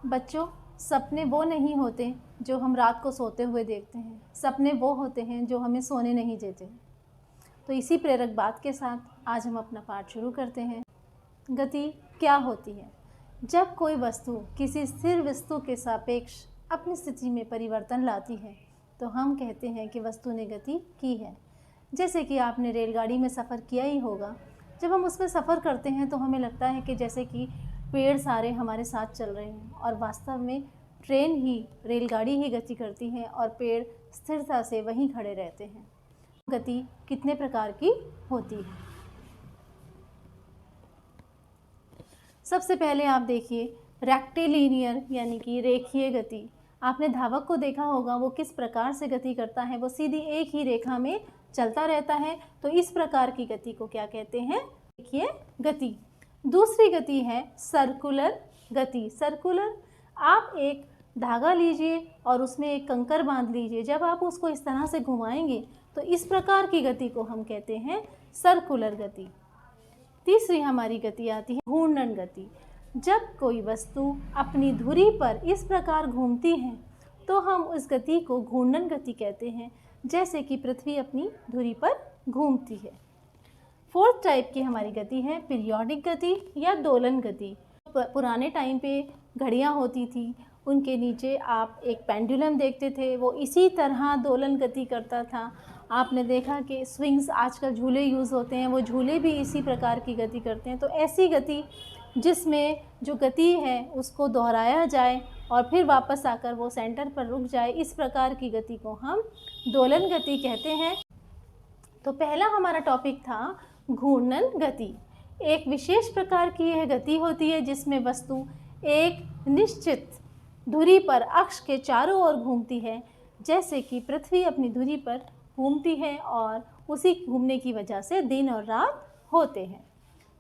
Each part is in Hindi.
बच्चों, सपने वो नहीं होते जो हम रात को सोते हुए देखते हैं। सपने वो होते हैं जो हमें सोने नहीं देते। तो इसी प्रेरक बात के साथ आज हम अपना पाठ शुरू करते हैं। गति क्या होती है? जब कोई वस्तु किसी स्थिर वस्तु के सापेक्ष अपनी स्थिति में परिवर्तन लाती है तो हम कहते हैं कि वस्तु ने गति की है। जैसे कि आपने रेलगाड़ी में सफ़र किया ही होगा। जब हम उसमें सफ़र करते हैं तो हमें लगता है कि जैसे कि पेड़ सारे हमारे साथ चल रहे हैं, और वास्तव में ट्रेन ही, रेलगाड़ी ही गति करती है और पेड़ स्थिरता से वहीं खड़े रहते हैं। गति कितने प्रकार की होती है? सबसे पहले आप देखिए रेक्टिलिनियर यानी कि रेखीय गति। आपने धावक को देखा होगा, वो किस प्रकार से गति करता है। वो सीधी एक ही रेखा में चलता रहता है। तो इस प्रकार की गति को क्या कहते हैं? रेखीय गति। दूसरी गति है सर्कुलर गति। सर्कुलर, आप एक धागा लीजिए और उसमें एक कंकर बांध लीजिए। जब आप उसको इस तरह से घुमाएंगे तो इस प्रकार की गति को हम कहते हैं सर्कुलर गति। तीसरी हमारी गति आती है घूर्णन गति। जब कोई वस्तु अपनी धुरी पर इस प्रकार घूमती है तो हम उस गति को घूर्णन गति कहते हैं, जैसे कि पृथ्वी अपनी धुरी पर घूमती है। फोर्थ टाइप की हमारी गति है पीरियोडिक गति या दोलन गति। पुराने टाइम पे घड़ियाँ होती थी, उनके नीचे आप एक पेंडुलम देखते थे, वो इसी तरह दोलन गति करता था। आपने देखा कि स्विंग्स, आजकल झूले यूज़ होते हैं, वो झूले भी इसी प्रकार की गति करते हैं। तो ऐसी गति जिसमें जो गति है उसको दोहराया जाए और फिर वापस आकर वो सेंटर पर रुक जाए, इस प्रकार की गति को हम दोलन गति कहते हैं। तो पहला हमारा टॉपिक था घूर्णन गति। एक विशेष प्रकार की यह गति होती है जिसमें वस्तु एक निश्चित धुरी पर अक्ष के चारों ओर घूमती है, जैसे कि पृथ्वी अपनी धुरी पर घूमती है और उसी घूमने की वजह से दिन और रात होते हैं।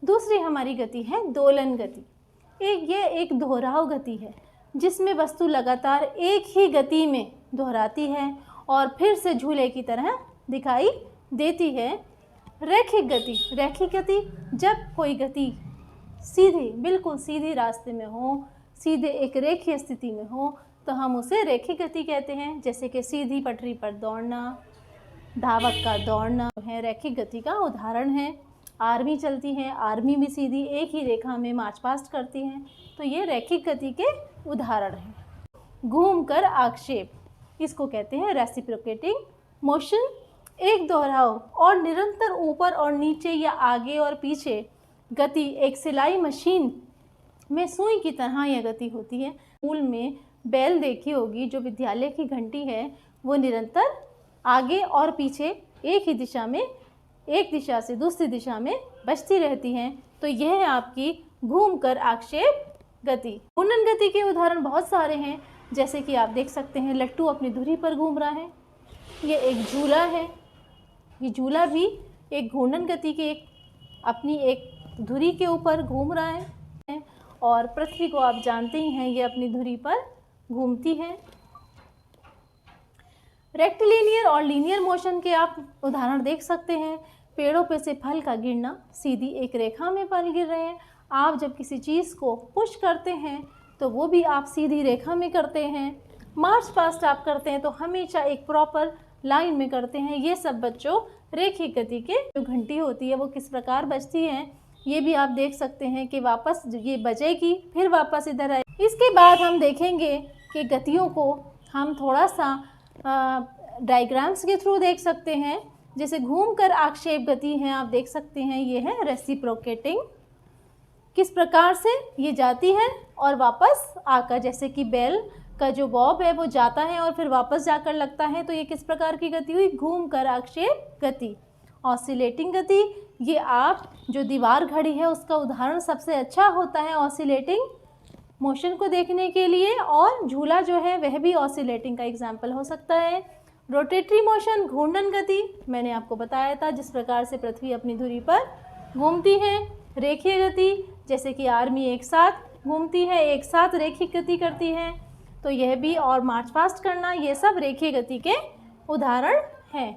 दूसरी हमारी गति है दोलन गति। ये एक दोहराव गति है जिसमें वस्तु लगातार एक ही गति में दोहराती है और फिर से झूले की तरह दिखाई देती है। रैखिक गति। रैखिक गति, जब कोई गति सीधी, बिल्कुल सीधी रास्ते में हो, सीधे एक रेखीय स्थिति में हो, तो हम उसे रैखिक गति कहते हैं। जैसे कि सीधी पटरी पर दौड़ना, धावक का दौड़ना है रैखिक गति का उदाहरण है। आर्मी चलती है, आर्मी भी सीधी एक ही रेखा में मार्च पास्ट करती है, तो ये रैखिक गति के उदाहरण हैं। घूमकर आक्षेप, इसको कहते हैं रेसिप्रोकेटिंग मोशन। एक दोहराव और निरंतर ऊपर और नीचे या आगे और पीछे गति एक सिलाई मशीन में सुई की तरह यह गति होती है। स्कूल में बेल देखी होगी, जो विद्यालय की घंटी है, वो निरंतर आगे और पीछे एक ही दिशा में, एक दिशा से दूसरी दिशा में बजती रहती हैं। तो यह है आपकी घूमकर आक्षेप गति। घूर्णन गति के उदाहरण बहुत सारे हैं, जैसे कि आप देख सकते हैं लट्टू अपनी धुरी पर घूम रहा है। ये एक झूला है, ये झूला भी एक घूर्णन गति के अपनी एक धुरी के ऊपर घूम रहा है। और पृथ्वी को आप जानते ही हैं, ये अपनी धुरी पर घूमती है। रेक्टिलिनियर और लीनियर मोशन के आप उदाहरण देख सकते हैं। पेड़ों पे से फल का गिरना, सीधी एक रेखा में फल गिर रहे हैं। आप जब किसी चीज़ को पुश करते हैं तो वो भी आप सीधी रेखा में करते हैं। मार्च पास्ट आप करते हैं तो हमेशा एक प्रॉपर लाइन में करते हैं। ये सब बच्चों रेखिक गति के जो घंटी होती है वो किस प्रकार बजती है, ये भी आप देख सकते हैं कि वापस ये बजेगी फिर वापस इधर आए। इसके बाद हम देखेंगे कि गतियों को हम थोड़ा सा डायग्राम्स के थ्रू देख सकते हैं। जैसे घूमकर आक्षेप गति है, आप देख सकते हैं, ये है रेसिप्रोकेटिंग। किस प्रकार से ये जाती है और वापस आकर, जैसे कि बेल का जो बॉब है वो जाता है और फिर वापस जाकर लगता है, तो ये किस प्रकार की गति हुई? घूमकर आक्षेप गति। ऑसिलेटिंग गति, ये आप जो दीवार घड़ी है उसका उदाहरण सबसे अच्छा होता है ऑसिलेटिंग मोशन को देखने के लिए, और झूला जो है वह भी ऑसिलेटिंग का एग्जाम्पल हो सकता है। रोटेटरी मोशन, घूर्णन गति, मैंने आपको बताया था जिस प्रकार से पृथ्वी अपनी धुरी पर घूमती है। रेखीय गति, जैसे कि आर्मी एक साथ घूमती है, एक साथ रेखिक गति करती है, तो यह भी, और मार्च पास्ट करना, ये सब रेखीय गति के उदाहरण हैं।